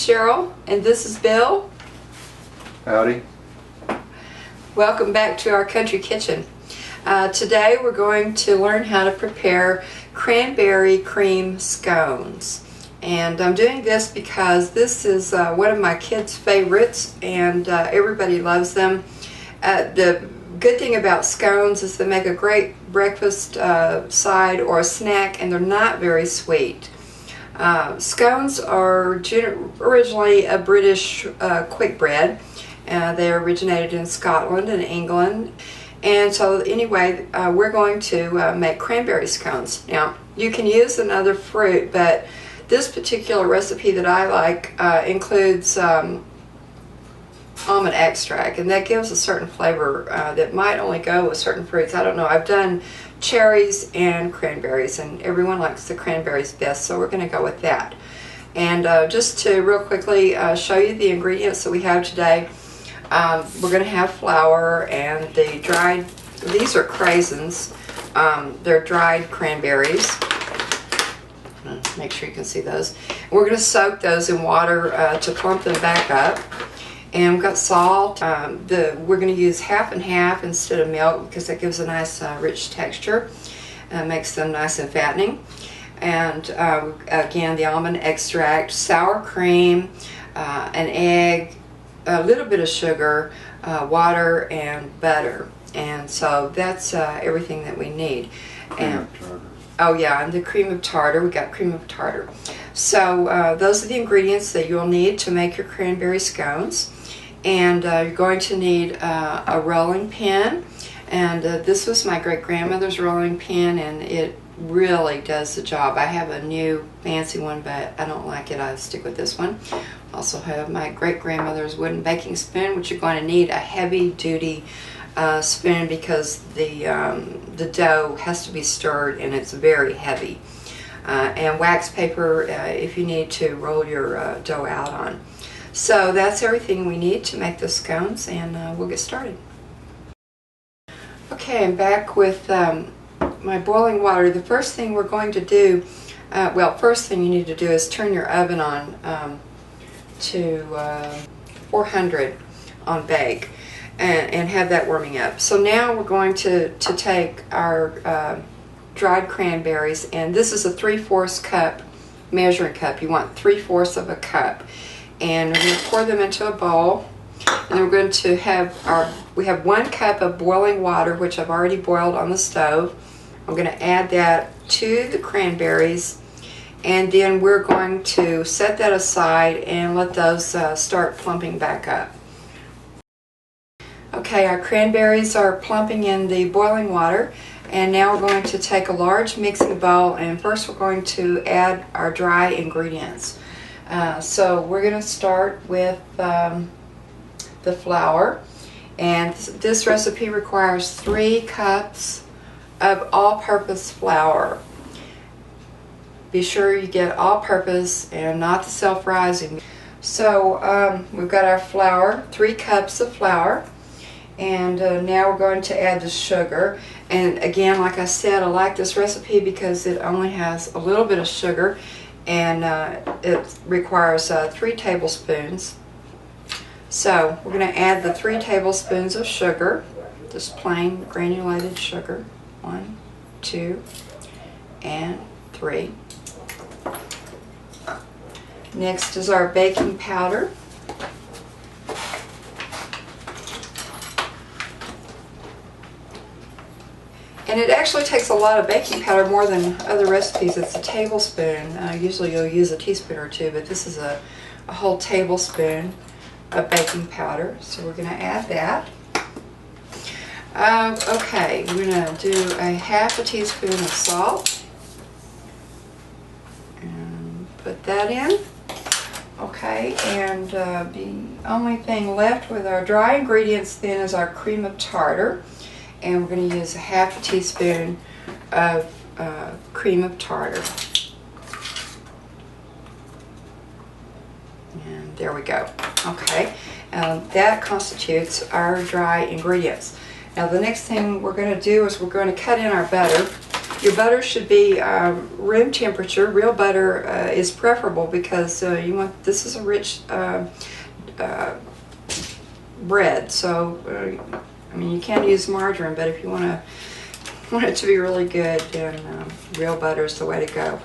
Cheryl, and this is Bill. Howdy. Welcome back to our country kitchen. Today we're going to learn how to prepare cranberry cream scones. And I'm doing this because this is one of my kids' favorites, and everybody loves them. The good thing about scones is they make a great breakfast side or a snack, and they're not very sweet. Scones are originally a British quick bread. They originated in Scotland and England. And so anyway, we're going to make cranberry scones. Now, you can use another fruit, but this particular recipe that I like includes almond extract, and that gives a certain flavor that might only go with certain fruits. I don't know. I've done cherries and cranberries, and everyone likes the cranberries best, so we're going to go with that. And just to real quickly show you the ingredients that we have today, we're going to have flour and the dried, these are craisins, they're dried cranberries. Make sure you can see those. We're going to soak those in water to plump them back up. And we've got salt. We're going to use half and half instead of milk because that gives a nice rich texture. Makes them nice and fattening. And again, the almond extract, sour cream, an egg, a little bit of sugar, water, and butter. And so that's everything that we need. And oh yeah, and the cream of tartar. We got cream of tartar. So those are the ingredients that you'll need to make your cranberry scones. And you're going to need a rolling pin, and this was my great-grandmother's rolling pin, and it really does the job. I have a new fancy one, but I don't like it. I stick with this one. Also have my great-grandmother's wooden baking spoon, which you're going to need a heavy-duty spoon because the dough has to be stirred, and it's very heavy. And wax paper if you need to roll your dough out on. So that's everything we need to make the scones, and we'll get started. Okay, I'm back with my boiling water. The first thing we're going to do, first thing you need to do is turn your oven on to 400 on bake and have that warming up. So now we're going to take our dried cranberries, and this is a 3/4 cup measuring cup. You want 3/4 of a cup. And we're going to pour them into a bowl, and then we're going to have we have 1 cup of boiling water, which I've already boiled on the stove. I'm going to add that to the cranberries, and then we're going to set that aside and let those start plumping back up. Okay, our cranberries are plumping in the boiling water, and now we're going to take a large mixing bowl, and first we're going to add our dry ingredients. So we're going to start with the flour, and this recipe requires 3 cups of all-purpose flour. Be sure you get all-purpose and not the self-rising. So we've got our flour, 3 cups of flour, and now we're going to add the sugar. And again, like I said, I like this recipe because it only has a little bit of sugar, and it requires 3 tablespoons. So we're going to add the 3 tablespoons of sugar, just plain granulated sugar. 1, 2, and 3. Next is our baking powder. And it actually takes a lot of baking powder, more than other recipes. It's a tablespoon. Usually you'll use a teaspoon or 2, but this is a whole tablespoon of baking powder. So we're going to add that. Okay, we're going to do a 1/2 teaspoon of salt. And put that in. Okay, and the only thing left with our dry ingredients then is our cream of tartar. And we're going to use a 1/2 teaspoon of cream of tartar. And there we go. Okay, that constitutes our dry ingredients. Now the next thing we're going to do is we're going to cut in our butter. Your butter should be room temperature. Real butter is preferable because you want, this is a rich bread. So I mean, you can use margarine, but if you want it to be really good, then real butter is the way to go.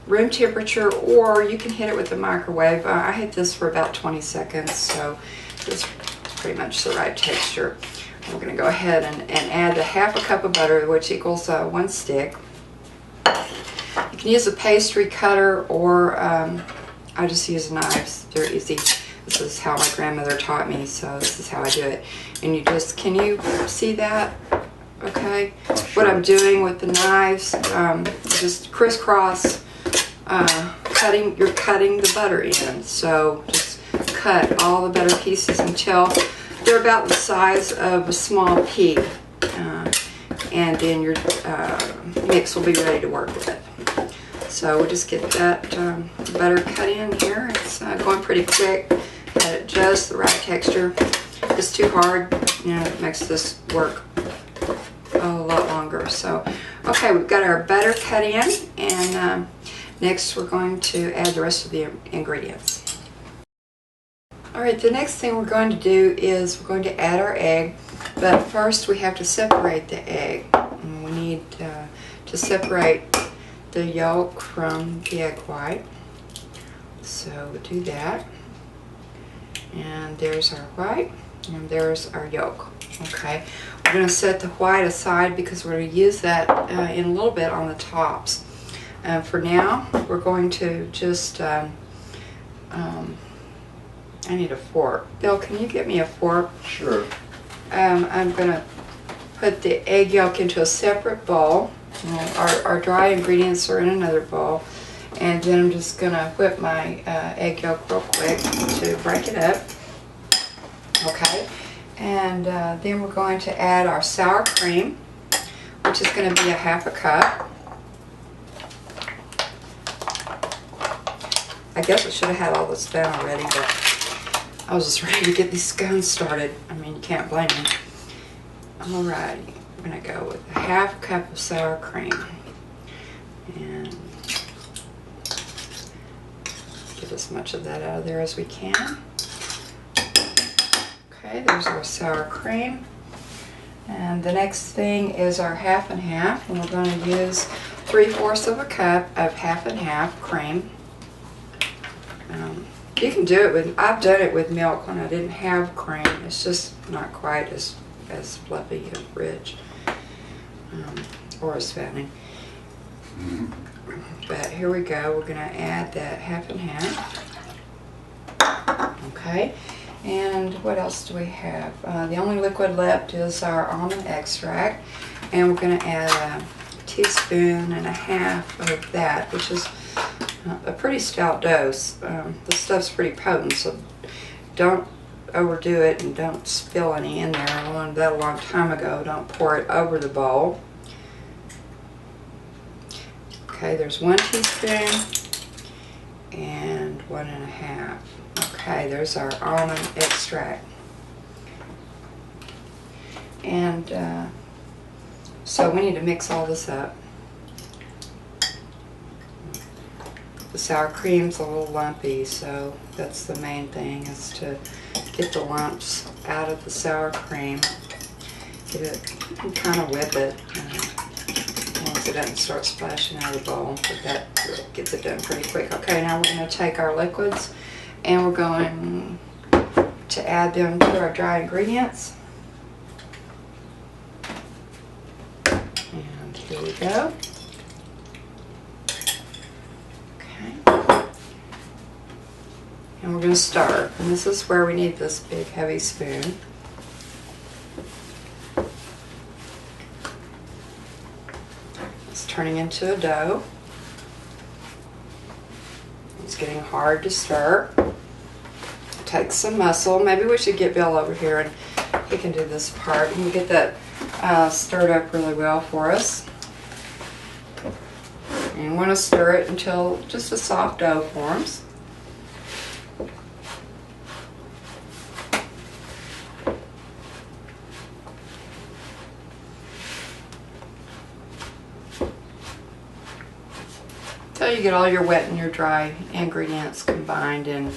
Room temperature, or you can hit it with the microwave. I hit this for about 20 seconds, so it's pretty much the right texture. We're going to go ahead and add a half a cup of butter, which equals 1 stick. You can use a pastry cutter, or I just use knives. They're easy. This is how my grandmother taught me, so this is how I do it. And you just, can you see that? Okay. Oh, sure. What I'm doing with the knives, just crisscross, cutting. You're cutting the butter in. So just cut all the butter pieces until they're about the size of a small pea, and then your mix will be ready to work with. So we'll just get that butter cut in here. It's going pretty quick, at just the right texture. If it's too hard, you know, it makes this work a lot longer. So, okay, we've got our butter cut in, and next we're going to add the rest of the ingredients. Alright, the next thing we're going to do is we're going to add our egg, but first we have to separate the egg. And we need to separate the yolk from the egg white. So we'll do that. And there's our white, and there's our yolk. Okay, we're going to set the white aside because we're going to use that in a little bit on the tops. For now, we're going to just I need a fork. Bill, can you get me a fork? Sure. I'm going to put the egg yolk into a separate bowl. Our dry ingredients are in another bowl. And then I'm just going to whip my egg yolk real quick to break it up. Okay. And then we're going to add our sour cream, which is going to be a half a cup. I guess I should have had all this done already, but I was just ready to get these scones started. I mean, you can't blame me. Alrighty, I'm going to go with a half cup of sour cream. And get as much of that out of there as we can. Okay, there's our sour cream. And the next thing is our half and half. And we're going to use 3/4 of a cup of half and half cream. You can do it with, I've done it with milk when I didn't have cream. It's just not quite as fluffy and rich, or as fattening. But here we go. We're going to add that half and half. Okay. And what else do we have? The only liquid left is our almond extract. And we're going to add a teaspoon and a half of that, which is a pretty stout dose. The stuff's pretty potent, so don't overdo it and don't spill any in there. I learned that a long time ago. Don't pour it over the bowl. Okay, there's 1 teaspoon and 1 1/2. Okay, there's our almond extract. And so we need to mix all this up. The sour cream's a little lumpy, so that's the main thing, is to get the lumps out of the sour cream. Get it, kind of whip it, as long as it doesn't start splashing out of the bowl, but that gets it done pretty quick. Okay, now we're going to take our liquids and we're going to add them to our dry ingredients. And here we go. And we're going to stir. And this is where we need this big heavy spoon. It's turning into a dough. It's getting hard to stir. It takes some muscle. Maybe we should get Bill over here and he can do this part. He can get that stirred up really well for us. And you want to stir it until just a soft dough forms. until you get all your wet and your dry ingredients combined and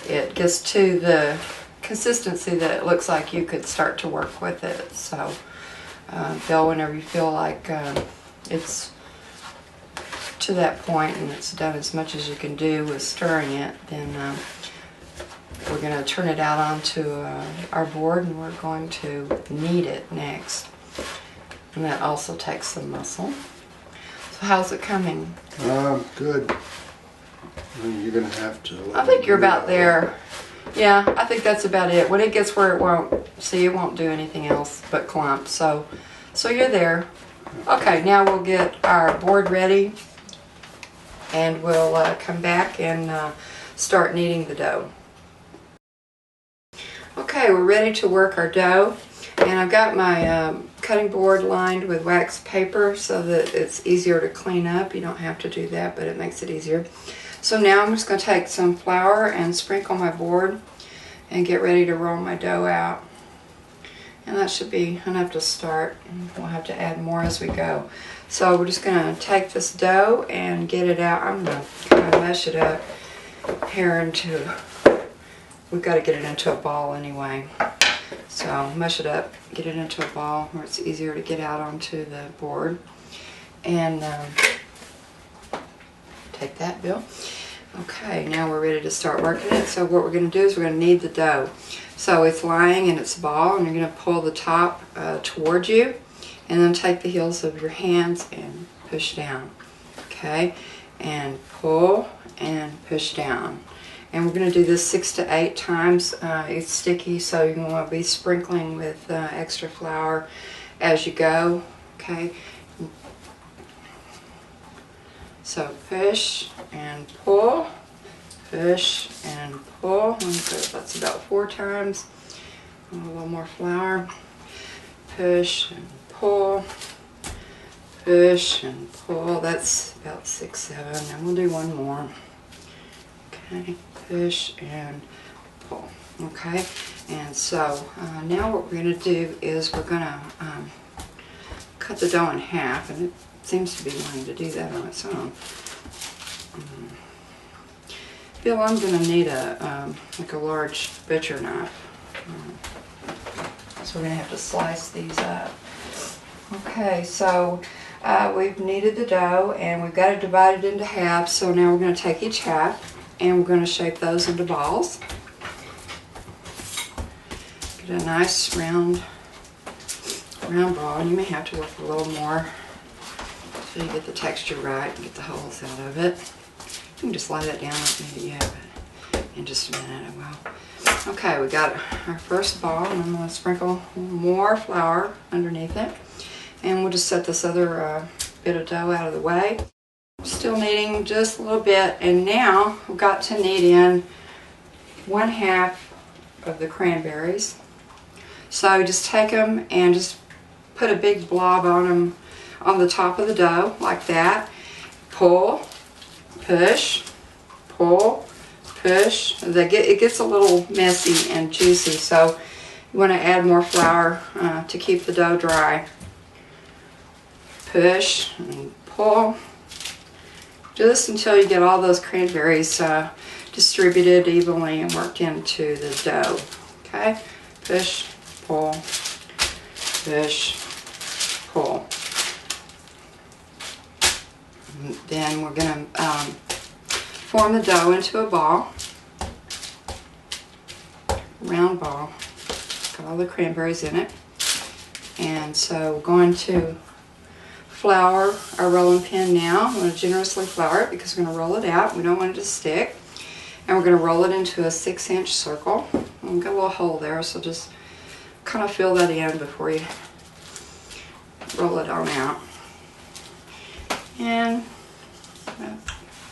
it gets to the consistency that it looks like you could start to work with it. So Bill, whenever you feel like it's to that point and it's done as much as you can do with stirring it, then we're going to turn it out onto our board and we're going to knead it next. And that also takes some muscle. So how's it coming? Good. You're gonna have to. I think you're about there. Yeah, I think that's about it. When it gets where it won't do anything else but clump. So you're there. Okay, now we'll get our board ready and we'll come back and start kneading the dough. Okay, we're ready to work our dough, and I've got my cutting board lined with wax paper so that it's easier to clean up. You don't have to do that, but it makes it easier. So now I'm just going to take some flour and sprinkle my board and get ready to roll my dough out. And that should be enough to start. We'll have to add more as we go. So we're just going to take this dough and get it out. I'm going to kind of mesh it up here into, we've got to get it into a ball anyway. So mush it up, get it into a ball where it's easier to get out onto the board. And take that, Bill. Okay, now we're ready to start working it. So what we're going to do is we're going to knead the dough. So it's lying in its ball, and you're going to pull the top towards you, and then take the heels of your hands and push down. Okay, and pull and push down. And we're going to do this 6 to 8 times. It's sticky, so you're going to want to be sprinkling with extra flour as you go. Okay. So push and pull, push and pull. That's about 4 times. A little more flour. Push and pull, push and pull. That's about 6, 7. And we'll do one more. Okay, push and pull. Okay, and so now what we're going to do is we're going to cut the dough in half, and it seems to be wanting to do that on its own. Bill, I'm going to need like a large butcher knife. So we're going to have to slice these up. Okay, so we've kneaded the dough and we've got it divided into half. So now we're going to take each half and we're going to shape those into balls. Get a nice round ball, and you may have to work a little more so you get the texture right and get the holes out of it. You can just lay that down like maybe you have it in just a minute. I will. Okay, we got our first ball, and I'm going to sprinkle more flour underneath it. And we'll just set this other bit of dough out of the way. Still kneading just a little bit, and now we've got to knead in 1/2 of the cranberries. So just take them and just put a big blob on them on the top of the dough like that. Pull, push, pull, push. It gets a little messy and juicy, so you want to add more flour to keep the dough dry. Push and pull. Just until you get all those cranberries distributed evenly and worked into the dough. Okay? Push, pull, push, pull. And then we're going to form the dough into a ball. Round ball. Got all the cranberries in it. And so we're going to flour our rolling pin now. I'm going to generously flour it because we're going to roll it out. We don't want it to stick. And we're going to roll it into a 6-inch circle. And we've got a little hole there, so just kind of fill that in before you roll it on out. And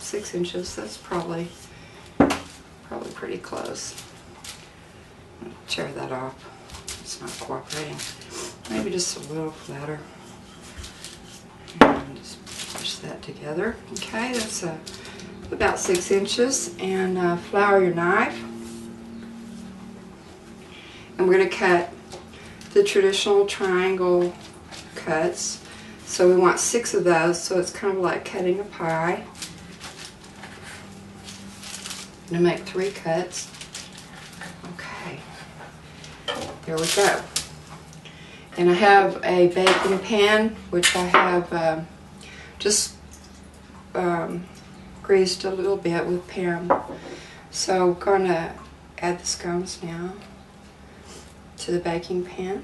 6 inches, that's probably pretty close. I'll tear that off. It's not cooperating. Maybe just a little flatter. And just push that together. Okay, that's about 6 inches. And flour your knife. And we're going to cut the traditional triangle cuts. So we want 6 of those, so it's kind of like cutting a pie. I'm gonna make 3 cuts. Okay, there we go. And I have a baking pan, which I have just greased a little bit with Pam. So I'm gonna add the scones now to the baking pan.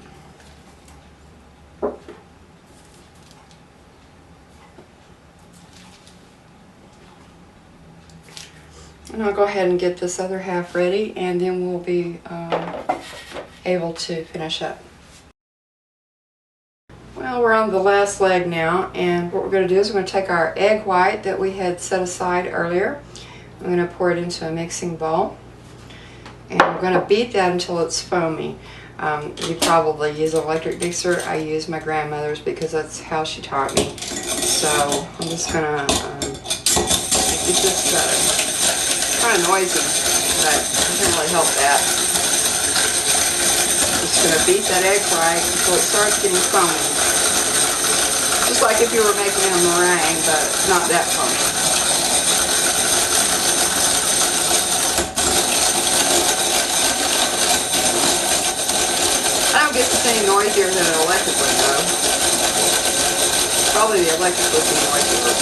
And I'll go ahead and get this other half ready, and then we'll be able to finish up. Well, we're on the last leg now, and what we're going to do is we're going to take our egg white that we had set aside earlier. I'm going to pour it into a mixing bowl, and we're going to beat that until it's foamy. You probably use an electric mixer. I use my grandmother's because that's how she taught me. So I'm just going to get this kind of noisy, but it doesn't really help that. Just going to beat that egg white until it starts getting foamy. Just like if you were making a meringue, but not that foamy. I don't get this any noisier than an electric one though. Probably the electric would be noisier.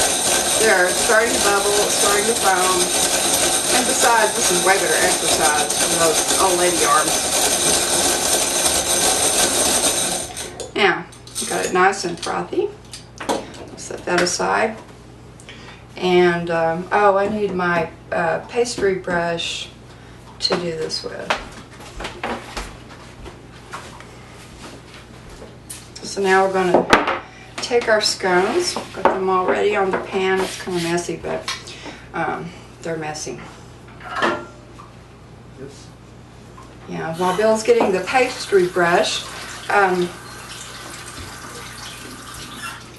There, it's starting to bubble, it's starting to foam. And besides, this is way better exercise than those old lady arms. Now, got it nice and frothy. Set that aside. And, oh, I need my pastry brush to do this with. So now we're going to take our scones, got them all ready on the pan. It's kind of messy, but they're messy. Yes. Yeah, while Bill's getting the pastry brush,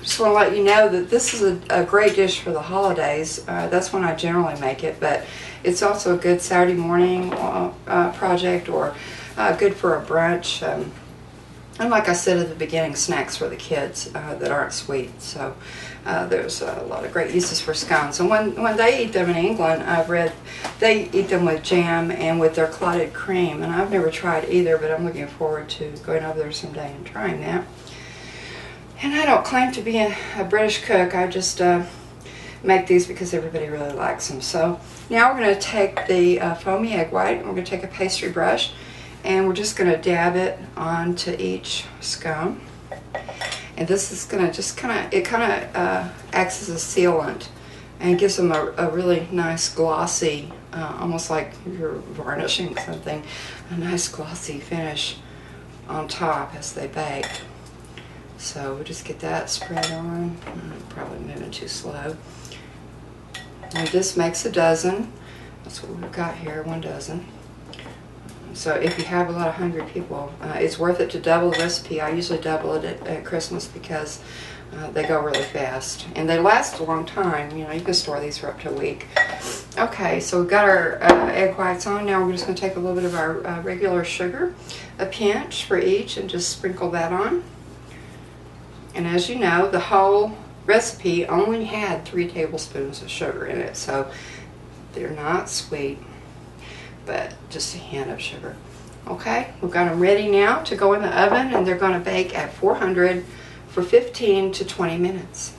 just want to let you know that this is a great dish for the holidays. That's when I generally make it, but it's also a good Saturday morning project, or good for a brunch. And like I said at the beginning, snacks for the kids that aren't sweet. So there's a lot of great uses for scones. And when they eat them in England, I've read they eat them with jam and with their clotted cream. And I've never tried either, but I'm looking forward to going over there someday and trying that. And I don't claim to be a British cook. I just make these because everybody really likes them. So now we're going to take the foamy egg white, and we're going to take a pastry brush, and we're just going to dab it onto each scone. And this is going to just it acts as a sealant, and gives them a really nice glossy, almost like you're varnishing something, a nice glossy finish on top as they bake. So we'll just get that spread on. I'm probably moving too slow. And this makes a dozen. That's what we've got here, 1 dozen. So if you have a lot of hungry people, it's worth it to double the recipe. I usually double it at Christmas because they go really fast. And they last a long time. You know, you can store these for up to a week. Okay, so we've got our egg whites on. Now we're just going to take a little bit of our regular sugar, a pinch for each, and just sprinkle that on. And as you know, the whole recipe only had 3 tablespoons of sugar in it. So they're not sweet, but just a hint of sugar. Okay, we've got them ready now to go in the oven, and they're going to bake at 400 for 15 to 20 minutes.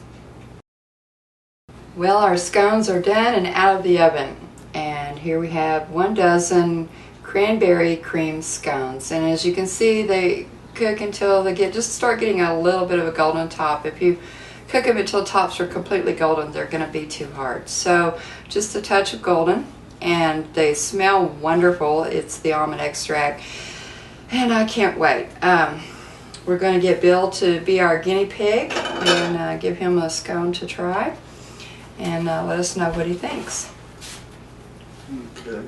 Well, our scones are done and out of the oven, and here we have 1 dozen cranberry cream scones. And as you can see, they cook until they start getting a little bit of a golden top. If you cook them until the tops are completely golden, they're going to be too hard. So just a touch of golden. And they smell wonderful. It's the almond extract, and I can't wait. We're going to get Bill to be our guinea pig and give him a scone to try, and let us know what he thinks. Okay.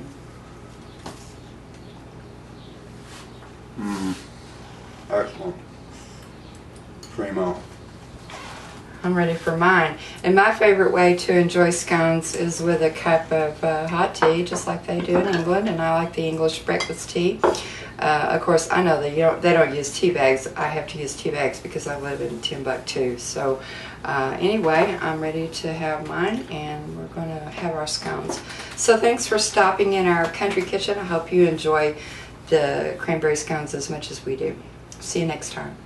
Excellent. Primo. I'm ready for mine. And my favorite way to enjoy scones is with a cup of hot tea, just like they do in England, and I like the English breakfast tea. Of course, I know that they don't use tea bags. I have to use tea bags because I live in Timbuktu. So anyway, I'm ready to have mine, and we're going to have our scones. So thanks for stopping in our country kitchen. I hope you enjoy the cranberry scones as much as we do. See you next time.